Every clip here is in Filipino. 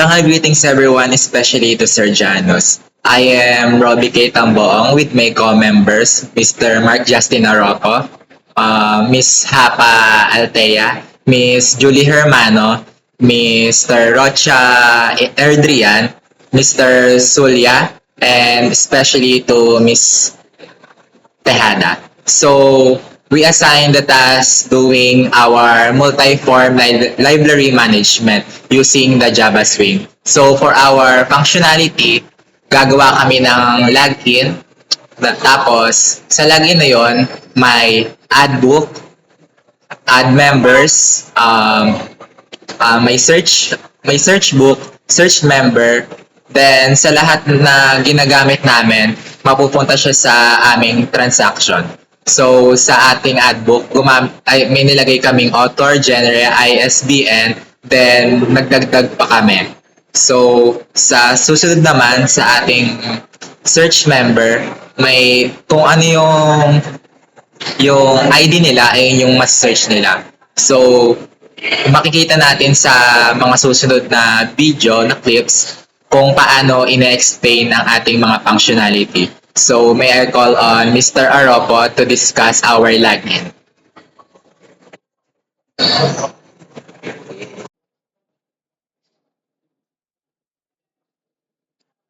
Tanghal greetings everyone, especially to Sir Janus. I am Robbie K. Tamboong with my co-members, Mr. Mark Justin Arroco, Miss Hapa Altea, Miss Julie Hermano, Mr. Rocha Erdrian, Mr. Sulya, and especially to Miss Tejada. So, we assign the task doing our multi-form library management using the Java Swing. So, for our functionality, gagawa kami ng login. Tapos, sa login na yon, may add book, add members, may search book, search member, then sa lahat na ginagamit namin, mapupunta siya sa aming transaction. So sa ating ad book, may nilagay kaming author, genre, ISBN, then nagdagdag pa kami. So sa susunod naman sa ating search member, may kung ano yung ID nila ay yung mas search nila. So makikita natin sa mga susunod na video na clips kung paano ina-explain ang ating mga functionality. So, may I call on Mr. Arroco to discuss our login.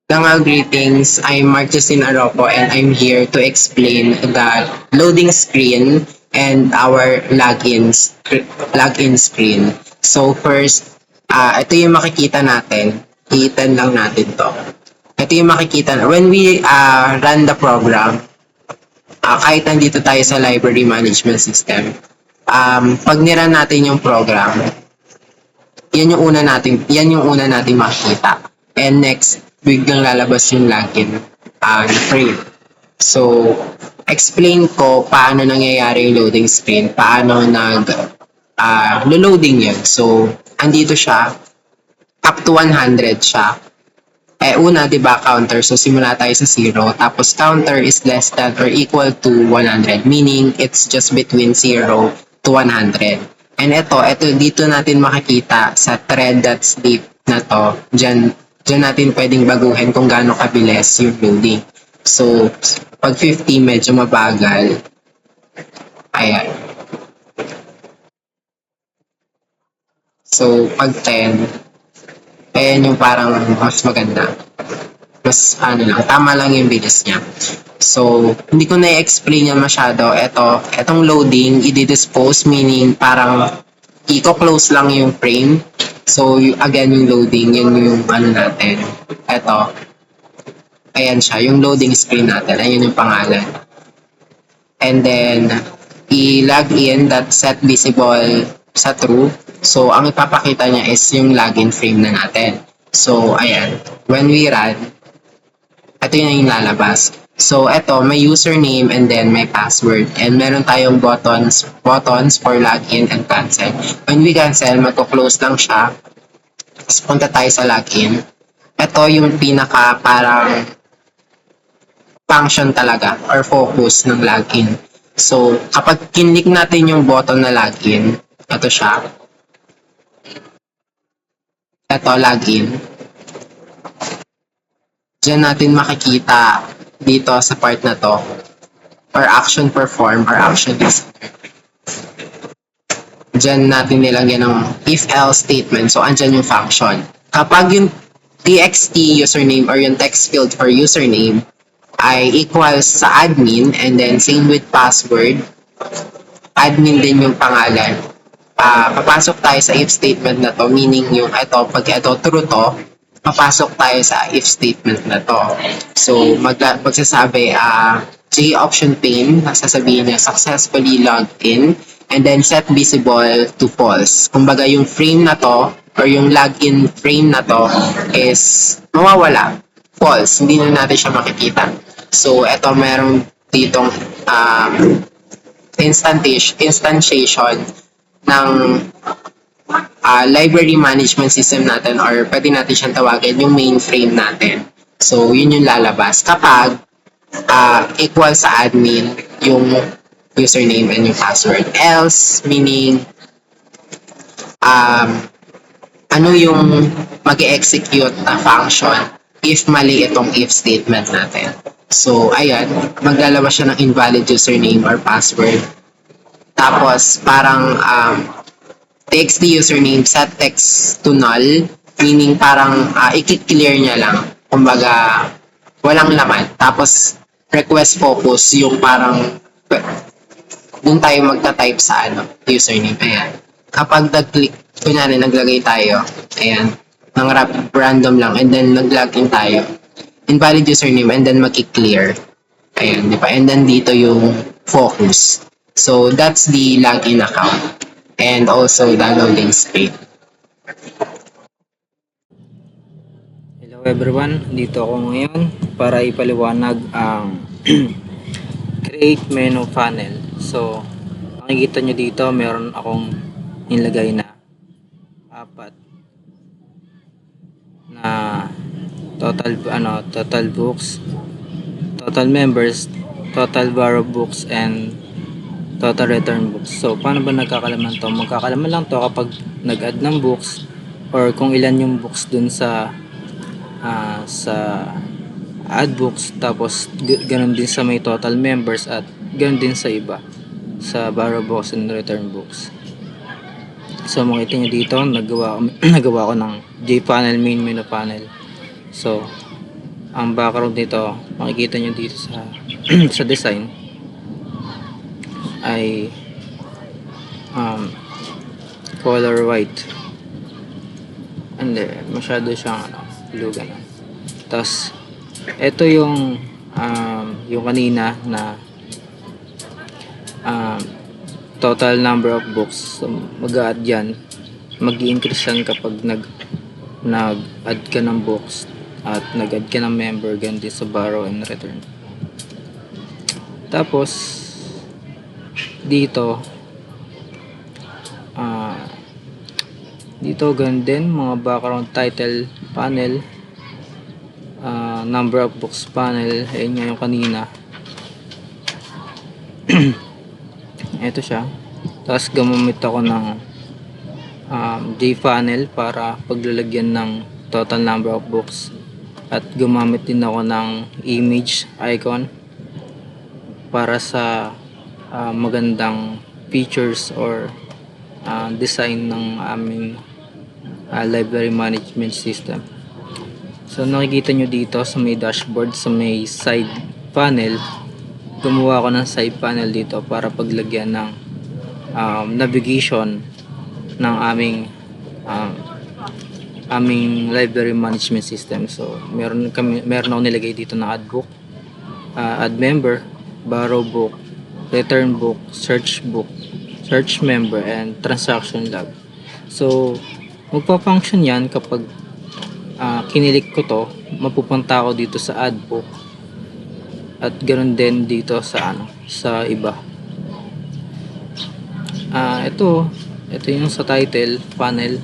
Tanghal greetings, I'm Mark Justin Arroco and I'm here to explain the loading screen and our login screen. So first, ito yung makikita natin. Hitan lang natin to. Ito yung makikita na when we run the program, kahit nandito tayo sa library management system, pag nirun natin yung program, yan yung una nating makikita. And next, biglang lalabas yung login frame. So, explain ko paano nangyayari yung loading screen, paano loading yun. So, andito siya, up to 100 siya. Una, di ba, counter. So, simula tayo sa 0. Tapos, counter is less than or equal to 100. Meaning, it's just between 0 to 100. And ito dito natin makikita sa thread.sleep na to. Diyan natin pwedeng baguhin kung gaano kabilis yung loading. So, pag 50, medyo mabagal. Ayan. So, pag 10, ayan yung parang mas maganda. Mas tama lang yung bilis niya. So, hindi ko na-explain yan masyado. Etong loading, i-dispose, meaning parang i-close lang yung frame. So, again, yung loading, yun yung natin. Ayan siya, yung loading screen natin. Ayan yung pangalan. And then, i-log in that set visible sa true. So, ang ipapakita niya is yung login frame na natin. So, ayan. When we run, ito yung lalabas. So, ito, may username and then may password. And meron tayong buttons for login and cancel. When we cancel, magko-close lang siya. Tapos punta tayo sa login. Ito yung pinaka parang function talaga or focus ng login. So, kapag kinlik natin yung button na login, ito siya. Ito, login. Diyan natin makikita dito sa part na to or action perform or action listener. Diyan natin nilagyan ng if-else statement. So, andyan yung function. Kapag yung txt username or yung text field for username ay equals sa admin and then same with password, admin din yung pangalan. Papasok tayo sa if statement na to, meaning yung pag ito true to, papasok tayo sa if statement na to. So, magsasabi, J option pane, sasabihin niya successfully logged in, and then set visible to false. Kumbaga, yung frame na to, or yung login frame na to, is mawawala. False. Hindi na natin siya makikita. So, eto merong ditong instantiation ng library management system natin or pwede natin siyang tawagin yung mainframe natin. So, yun yung lalabas. Kapag equal sa admin yung username and yung password. Else, meaning ano yung mag-execute na function if mali itong if statement natin. So, ayan, maglalabas siya ng invalid username or password. Tapos, parang txt username set text to null, meaning parang i-clear niya lang. Kumbaga, walang laman. Tapos, request focus, yung parang doon tayo magta-type sa username. Ayan. Kapag nag-click, kunyari naglagay tayo, ayan, ng random lang, and then nag-login tayo, invalid username, and then mag-clear. Ayan, di ba? And then dito yung focus. So, that's the login account. And also the loading screen. Hello everyone, dito ako ngayon para ipaliwanag ang create menu panel. So, makikita nyo dito, meron akong nilagay na apat na total books, total members, total borrow books, and total return books. So, paano ba nagkakalaman to? Magkakalaman lang to kapag nag-add ng books or kung ilan yung books dun sa add books, tapos ganun din sa may total members at ganun din sa iba sa borrow books and return books. So, makita nyo dito, nagawa ko ng jPanel main menu panel. So, ang background nito, makikita nyo dito sa sa design ay color white, and masyado siyang blue ganun. Tapos ito yung kanina na total number of books. So, mag-add yan, mag-i-increase yan kapag nag-add ka ng books at nag-add ka ng member, ganun din sa borrow and return. Tapos dito ganun din, mga background title panel, number of books panel, ayun nga yung kanina. Ito siya. Tapos gumamit ako ng jPanel para paglalagyan ng total number of books, at gumamit din ako ng image icon para sa magandang features or design ng aming library management system. So, nakikita nyo dito sa may dashboard, sa may side panel, gumawa ko ng side panel dito para paglagyan ng navigation ng aming library management system. So, meron ako nilagay dito na add book, add member, borrow book, return book, search member, and transaction log. So, magpa-function yan kapag kinilik ko to, mapupunta ako dito sa add book, at ganoon din dito sa sa iba. Ito yung sa title panel.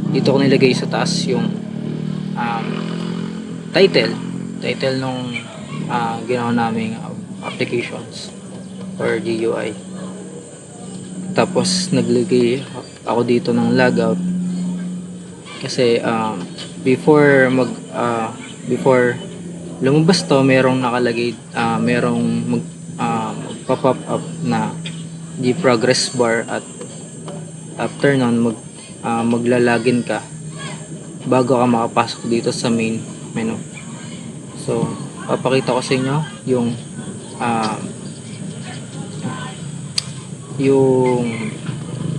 Dito ko nilagay sa taas yung title nung ginawa naming applications or GUI. Tapos naglagay ako dito ng logout kasi before lumabas to, merong nakalagay, merong pop-up up na the progress bar, at after nun maglalagin ka bago ka makapasok dito sa main menu. So, papakita ko sa inyo yung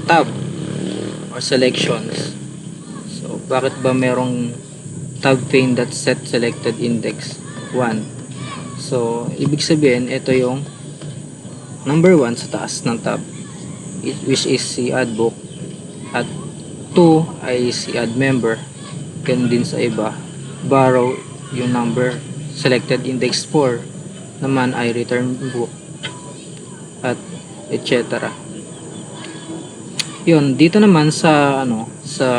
tab or selections. So, bakit ba merong tab pane that set selected index 1? So, ibig sabihin, ito yung number 1 sa taas ng tab, which is si add book, at 2 ay si add member, ganun din sa iba. Borrow, yung number selected index 4 naman ay return book, at etc. Yun, dito naman sa sa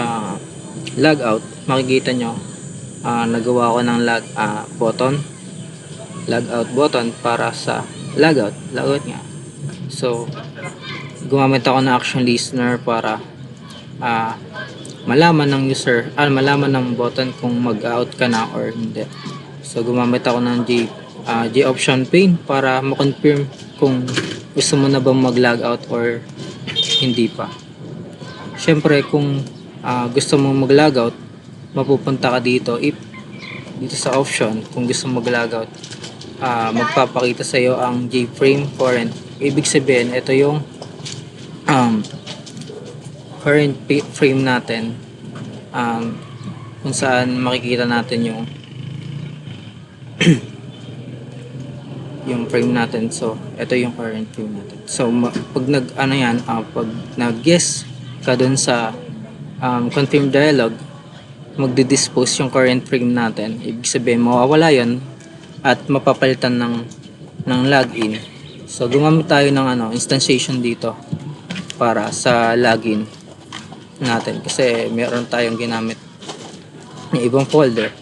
logout, makikita nyo nagawa ko ng logout button para sa logout nga. So, gumamit ako ng action listener para ah, malaman ng user, malaman ng button kung mag-out ka na or hindi. So gumamit ako ng J option pane para ma-confirm kung gusto mo na bang mag-log out or hindi pa. Siyempre kung gusto mo mag-log out, mapupunta ka dito dito sa option kung gusto mo mag-log out. Magpapakita sa iyo ang JFrame current. Ibig sabihin, ito yung current frame natin, kung saan makikita natin yung frame natin. So ito yung current frame natin. So pag pag nag-yes ka dun sa confirm dialog, magdi-dispose yung current frame natin. Ibig sabihin mawawala yon at mapapalitan ng login. So gumamit tayo ng instantiation dito para sa login natin, kasi meron tayong ginamit ng ibang folder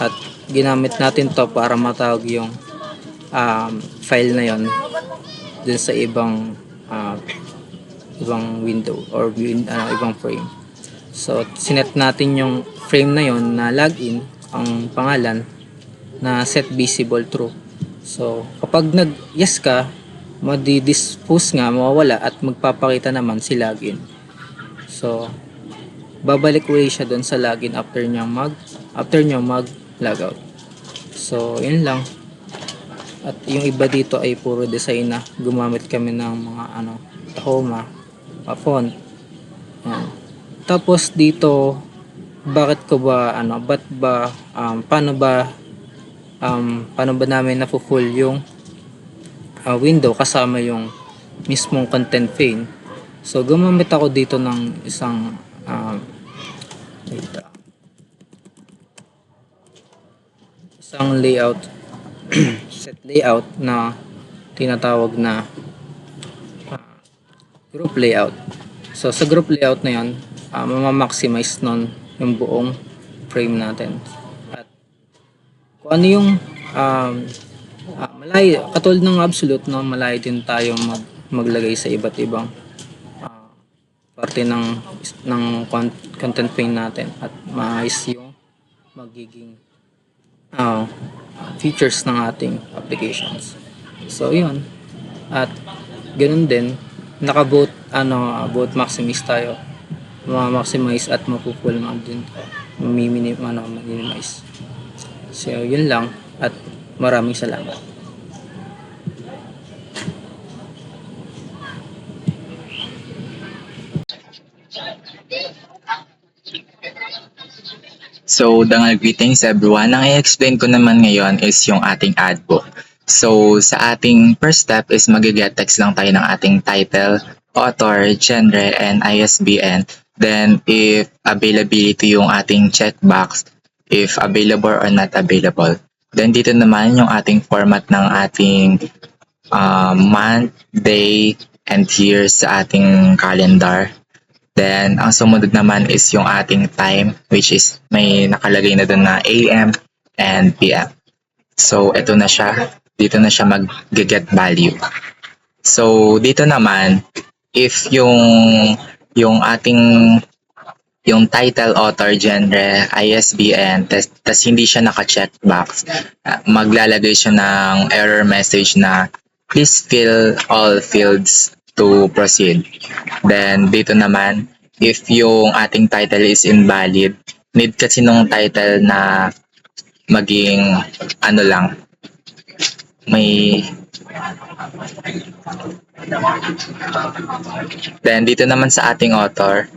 at ginamit natin to para matawag yung file na yon dun sa ibang window or ibang frame. So sinet natin yung frame na yon na login, ang pangalan na set visible true. So kapag nag-yes ka, madi-dispose nga, mawawala at magpapakita naman si login. So babalik ulit siya doon sa login after nyo mag-logout. So yun lang. At yung iba dito ay puro design na. Gumamit kami ng mga Tahoma, font. Yan. Tapos dito, paano ba namin nafu-full yung window kasama yung mismong content pane. So gumamit ako dito ng isang layout set layout na tinatawag na group layout. So sa group layout na yan, mama-maximize nun yung buong frame natin. At kung ano yung malayo, katulad ng absolute, no, malayo din tayo maglagay sa iba't ibang parte ng content pane natin at maayos yung magiging features ng ating applications. So yun, at ganun din both maximize tayo, ma-maximize at mapu-full din, minimize. So yun lang at maraming salamat. So, dangal greetings everyone. Ang i-explain ko naman ngayon is yung ating ad book. So, sa ating first step is mag-get text lang tayo ng ating title, author, genre, and ISBN. Then, if availability yung ating checkbox, if available or not available. Then, dito naman yung ating format ng ating month, day, and year sa ating calendar. Then, ang sumunod naman is yung ating time, which is may nakalagay na doon na AM and PM. So, ito na siya. Dito na siya mag-get value. So, dito naman, if yung title, author, genre, ISBN, tas hindi siya naka-checkbox, maglalagay siya ng error message na please fill all fields to proceed. Then, dito naman, if yung ating title is invalid, need kasi nung title na maging may then dito naman sa ating author,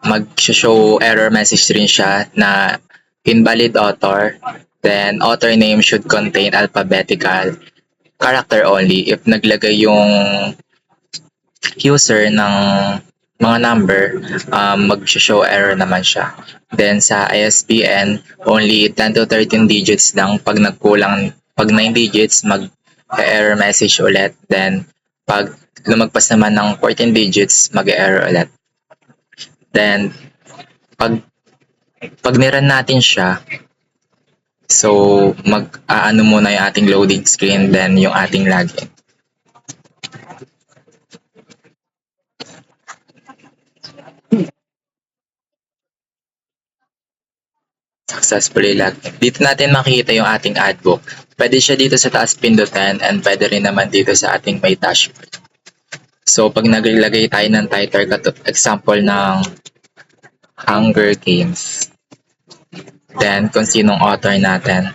mag-show error message rin siya na invalid author. Then author name should contain alphabetical character only. If naglagay yung user ng mga number, mag-show error naman siya. Then sa ISBN, only 10 to 13 digits lang. Pag 9 digits, mag-error message ulit. Then pag lumagpas naman ng 14 digits, mag-error ulit. Then pag niran natin siya, so muna yung ating loading screen, then yung ating login. Successfully logged in. Dito natin makikita yung ating ad book. Pwede siya dito sa taas pindutin and pwede rin naman dito sa ating may dashboard. So, pag naglagay tayo ng title, example ng Hunger Games. Then, kung sinong author natin,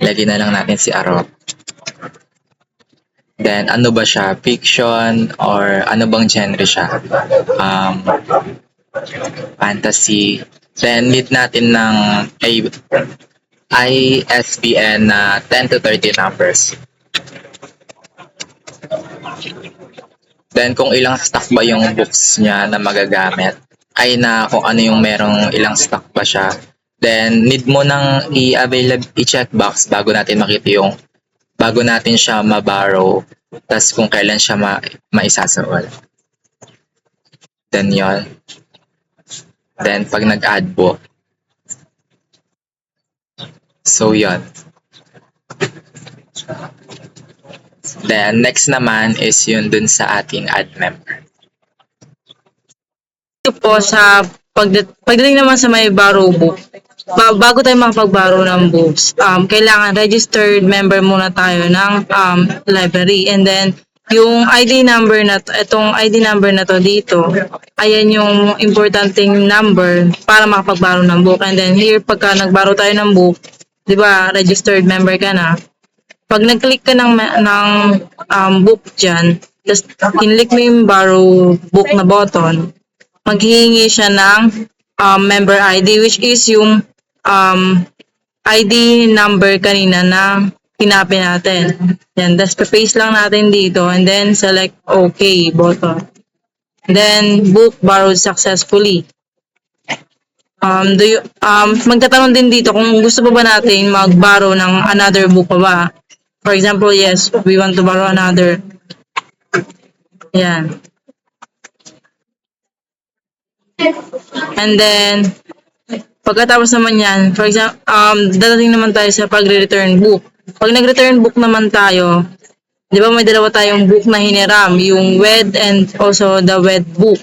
lagyan na lang natin si Arop. Then, ano ba siya? Fiction or ano bang genre siya? Fantasy. Then, need natin ng ISBN na 10 to 30 numbers. Then, kung ilang stock ba yung books niya na magagamit, ay na kung ano yung merong ilang stock ba siya. Then, need mo nang i-check box bago natin makita yung, bago natin siya ma-borrow, tas kung kailan siya maisasawal. Then, yon. Then, pag nag-add book. So, yon. Then, next naman is yun dun sa ating ad member. Ito po sa pagdating naman sa may borrow book, bago tayo makapag-borrow ng books, kailangan registered member muna tayo ng library. And then, yung ID number na to, itong ID number na to dito, ayan yung importanteng number para makapag-borrow ng book. And then here, pagka nag-borrow tayo ng book, di ba, registered member ka na. Pag nag-click ka ng book dyan, just kinlik mo yung borrow book na button, maghihingi siya ng member ID, which is yung ID number kanina na kinapin natin. Yan, tapos paste lang natin dito and then select OK button. Then, book borrowed successfully. Magtatanong din dito kung gusto pa ba natin mag-borrow ng another book pa ba. For example, yes, we want to borrow another. Yan. And then, pagkatapos naman yan, for example, dadating naman tayo sa pagre-return book. Pag nag-return book naman tayo, di ba may dalawa tayong book na hiniram, yung WED and also the WED book.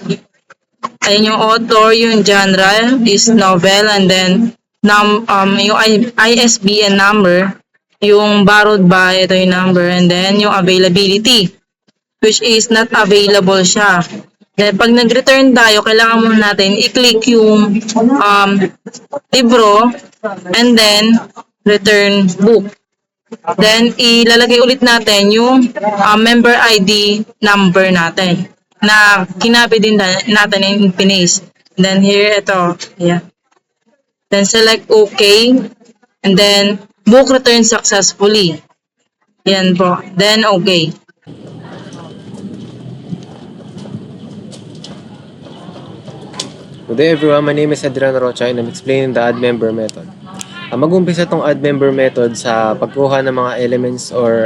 Ayun yung author, yung genre is novel, and then yung ISBN number, yung borrowed by, ito yung number, and then yung availability, which is not available siya. Then, pag nag-return tayo, kailangan muna natin i-click yung libro and then return book. Then, ilalagay ulit natin yung member ID number natin na kinapi din natin yung pinis. Then, here, ito. Yeah. Then, select OK. And then, book return successfully. Yan po. Then, OK. Good day everyone, my name is Adrian Rocha and I'm explaining the add member method. Mag-umpisa itong add member method sa pagkuha ng mga elements or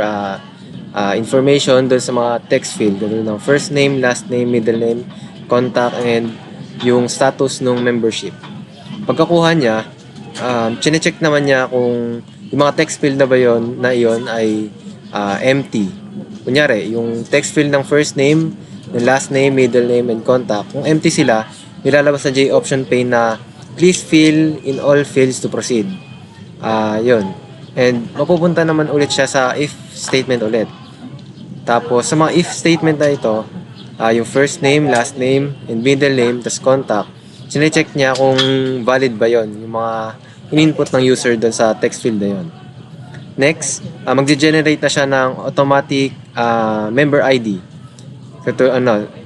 information doon sa mga text field. Doon ng first name, last name, middle name, contact, and yung status ng membership. Pagkakuha niya, chinecheck naman niya kung yung mga text field na ba yun, ay empty. Kunyari, yung text field ng first name, yung last name, middle name, and contact, kung empty sila, nilalabas sa J option pane na please fill in all fields to proceed. Yun. And mapupunta naman ulit siya sa if statement ulit. Tapos sa mga if statement na ito, yung first name, last name, and middle name, tas contact, sinecheck niya kung valid ba yon, yung mga in-input ng user doon sa text field na yon. Next, magge-generate na siya ng automatic member ID. So,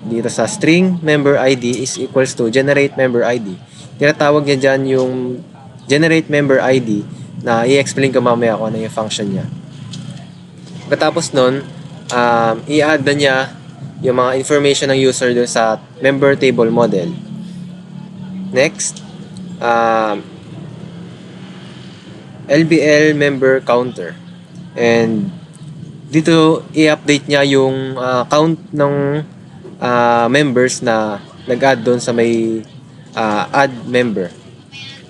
dito sa string member ID is equals to generate member ID. Tinatawag niya dyan yung generate member ID na i-explain ko mamaya kung ano yung function niya. Pagkatapos nun, i-add na niya yung mga information ng user dun sa member table model. Next, LBL member counter. And dito, i-update niya yung count ng members na nag-add doon sa may add member.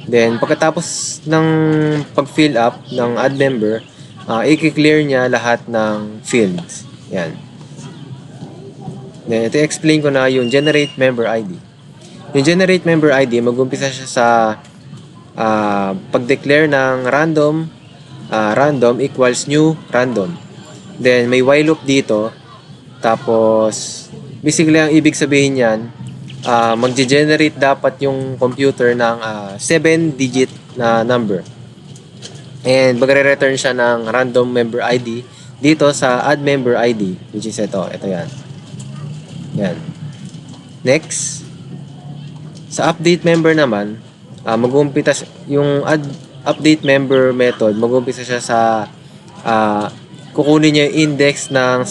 Then, pagkatapos ng pag-fill up ng add member, i-clear niya lahat ng fields. Yan. Then, ito explain ko na yung generate member ID. Yung generate member ID, mag-umpisa siya sa pag-declare ng random equals new random. Then may while loop dito. Tapos basically ang ibig sabihin niyan, magge-generate dapat yung computer ng 7-digit na number. And magre-return siya ng random member ID dito sa add member ID, which is ito yan. Yan. Next, sa update member naman, mag-uumpisa yung update member method, mag-uumpisa siya sa kukunin niya yung index ng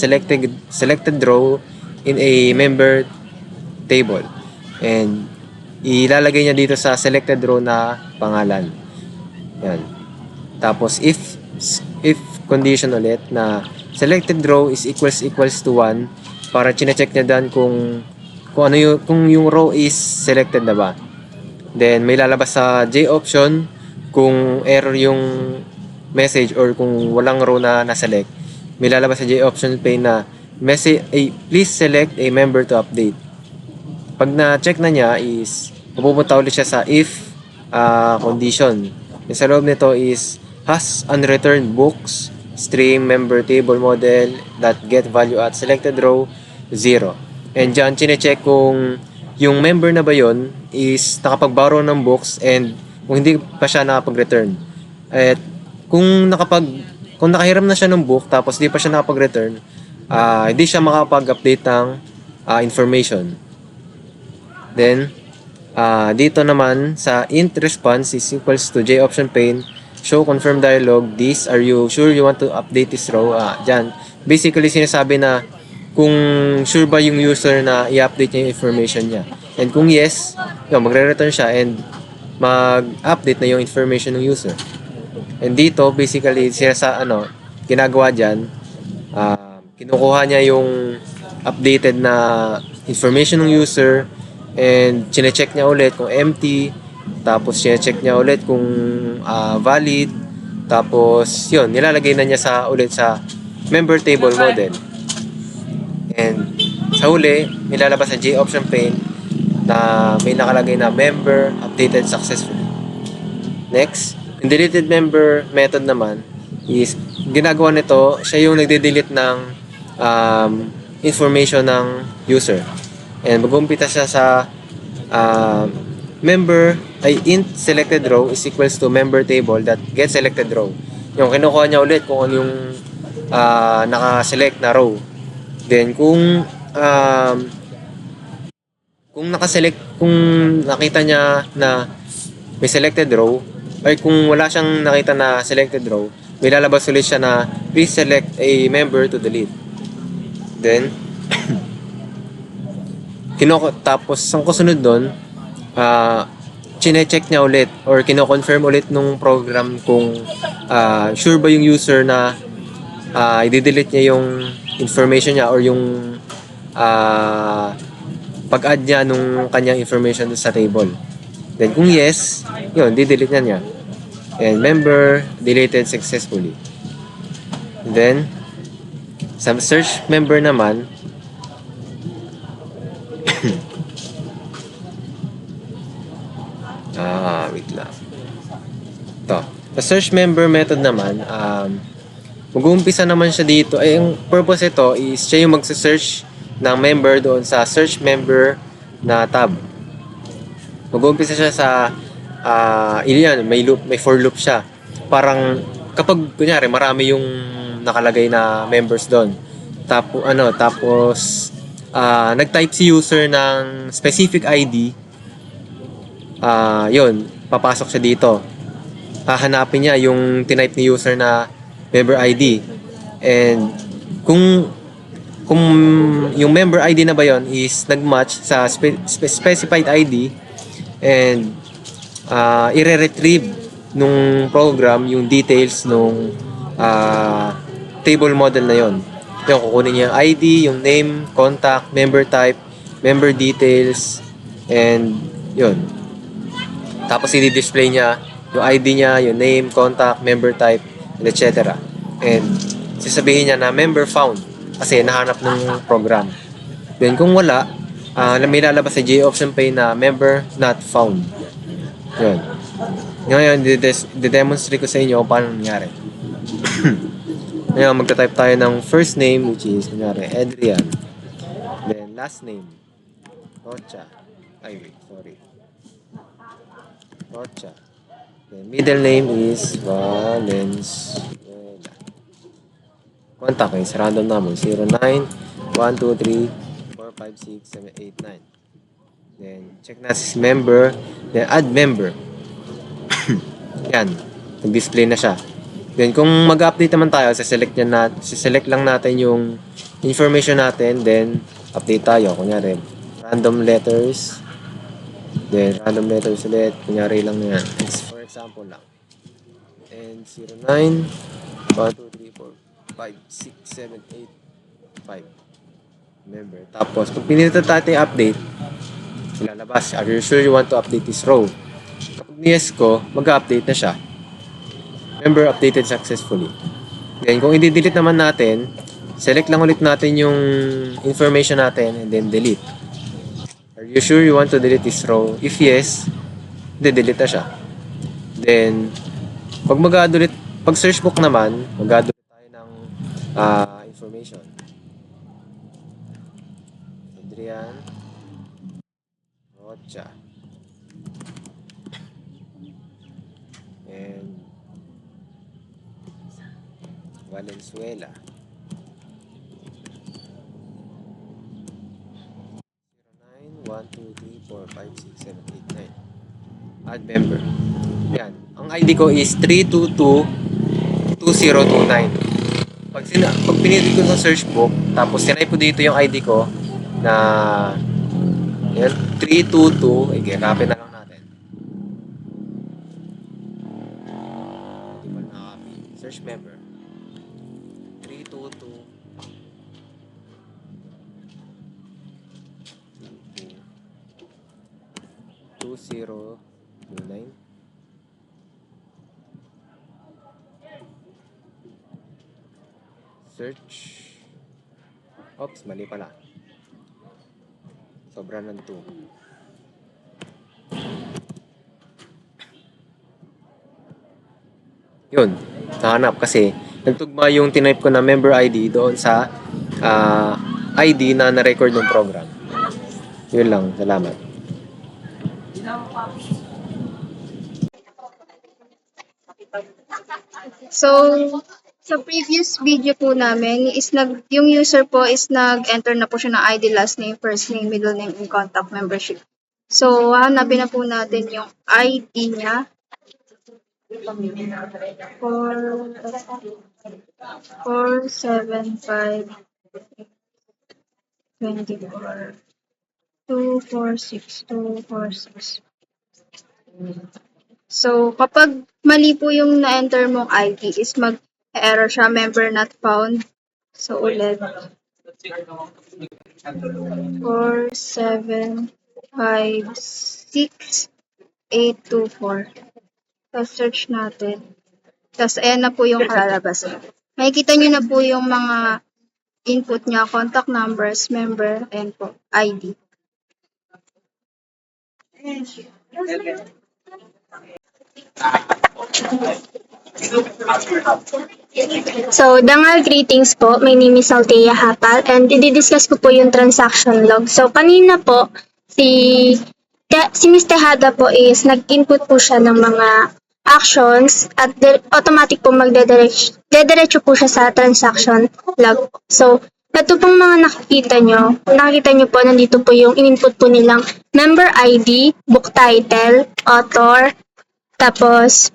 selected row in a member table. And ilalagay niya dito sa selected row na pangalan. Yan. Tapos if condition ulit na selected row is equals to 1 para chine-check niya dan kung yung row is selected na ba. Then may lalabas sa J option kung error yung message or kung walang row na na-select. May lalabas sa J option pane na message, please select a member to update. Pag na-check na niya is pupunta ulit siya sa if condition. Yung sa loob nito is has unreturned books string member table model that get value at selected row 0. And dyan, chine-check kung yung member na ba yon is nakapag-borrow ng books and kung hindi pa siya nakapag-return. At kung nakahiram na siya ng book tapos hindi pa siya nakapag-return, hindi siya makapag-update ng information. Then, dito naman sa int response is equals to J option pane show confirm dialog this, are you sure you want to update this row? Dyan, basically sinasabi na kung sure ba yung user na i-update niya yung information niya. And kung yes, magre-return siya and mag-update na yung information ng user. And dito, basically, ginagawa dyan, kinukuha niya yung updated na information ng user and chine-check niya ulit kung empty, tapos chine-check niya ulit kung valid, tapos yun, nilalagay na niya ulit sa member table model. And sa huli, nilalabas sa J option pane na may nakalagay na member updated successfully. Next, yung deleted member method naman is ginagawa nito, siya yung nagde-delete ng information ng user. And mag-umpita siya sa int selected row is equals to member table that get selected row. Yung kinukuha niya ulit kung ano yung naka-select na row. Then kung nakita niya na may selected row or kung wala siyang nakita na selected row, may lalabas ulit siya na please select a member to delete. Then tapos ang kasunod doon, chine-check niya ulit or kino-confirm ulit nung program kung sure ba yung user na i-delete niya yung information niya or yung pag-add niya nung kanyang information sa table. Then kung yes, yun, di-delete niya. And member deleted successfully. And then sa search member naman, wait lang. Ito. Sa search member method naman, mag-uumpisa naman siya dito. Ang purpose ito is siya yung magsa-search ng member doon sa search member na tab. Mag-uumpisa siya sa may for loop siya. Parang kapag kunyari marami yung nakalagay na members doon. Tapos nag-type si user ng specific ID. Yun, papasok siya dito. Hahanapin niya yung tinype ni user na member ID. And kung yung member ID na ba yon is nag-match sa specified ID and i-retrieve nung program yung details nung table model na yon. Yung kukunin niya yung ID, yung name, contact, member type, member details, and yun. Tapos i-display niya yung ID niya, yung name, contact, member type, and etc. And sasabihin niya na member found kasi nahanap ng program. Then kung wala, may lalabas sa J option pane na member not found. Yun. Ngayon, didemonstrate ko sa inyo kung paano nangyari. Ngayon, magta-type tayo ng first name, which is, nangyari, Adrian. Then, last name, Rocha. Ay, wait, sorry. Rocha. Then, middle name is Valenzuela. Contact is random number, 09 123 456 789. Then, check natin si member. Then, add member. Yan. Nag-display na siya. Then, kung mag-update naman tayo, siselect lang natin yung information natin. Then, update tayo. Kunyari, random letters. Then, random letters ulit. Kunyari lang na yan. For example lang. And 09 1, 2, 3, 4, 5, 6, 7, 8, 5. Member. Tapos, pag pinilitan natin yung update, ilalabas. Are you sure you want to update this row? Kapag yes ko, mag-update na siya. Member updated successfully. Then, kung i-delete naman natin, select lang ulit natin yung information natin and then delete. Are you sure you want to delete this row? If yes, delete na siya. Then, pag search book naman, mag-delete tayo ng information. Adrian Rocha. And Valenzuela. 09 1, 2, 3, 4, 5, 6, 7, 8, 9. Add member. Yan. Ang ID ko is 322-2029. Pag pinili ko sa search book, tapos tinay ko dito yung ID ko na yan, 322. Okay, copy na lang natin. Hindi pa na-copy. Search member. 322 2029. Search. Oops, mali pala. Sobra ng 2. Yun, nahanap kasi nagtugma yung tinype ko na member ID doon sa ID na na-record ng program. Yun lang, salamat. So, sa previous video po namin is yung user po is nag-enter na po siya ng ID, last name, first name, middle name, and contact membership. So, hanapin na po natin yung ID niya. 475 24 246 246. So, kapag mali po yung na-enter mong ID is mag-error siya, member not found. So, ulit. 4756824. Tapos search natin. Tapos ayan na po yung kalalabas. Makikita nyo na po yung mga input niya, contact numbers, member, and po, ID. So, dangal greetings po. My name is Althea Hapal and i-discuss ko po yung transaction log. So, kanina po, si Miss Tejada po is nag-input po siya ng mga actions at automatic po magdediretso po siya sa transaction log. So, ito pong mga nakikita nyo po, nandito po yung in-input po nilang member ID, book title, author, tapos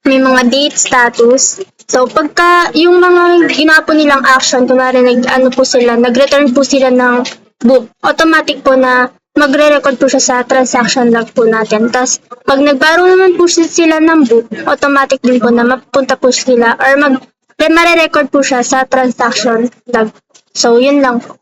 may mga date, status. So, pagka yung mga ginawa po nilang action, kunwari nag-return po sila ng book, automatic po na magre-record po siya sa transaction log po natin. Tapos, pag nag-borrow naman po sila ng book, automatic din po na mapunta po sila or mare-record po siya sa transaction log. So, yun lang po.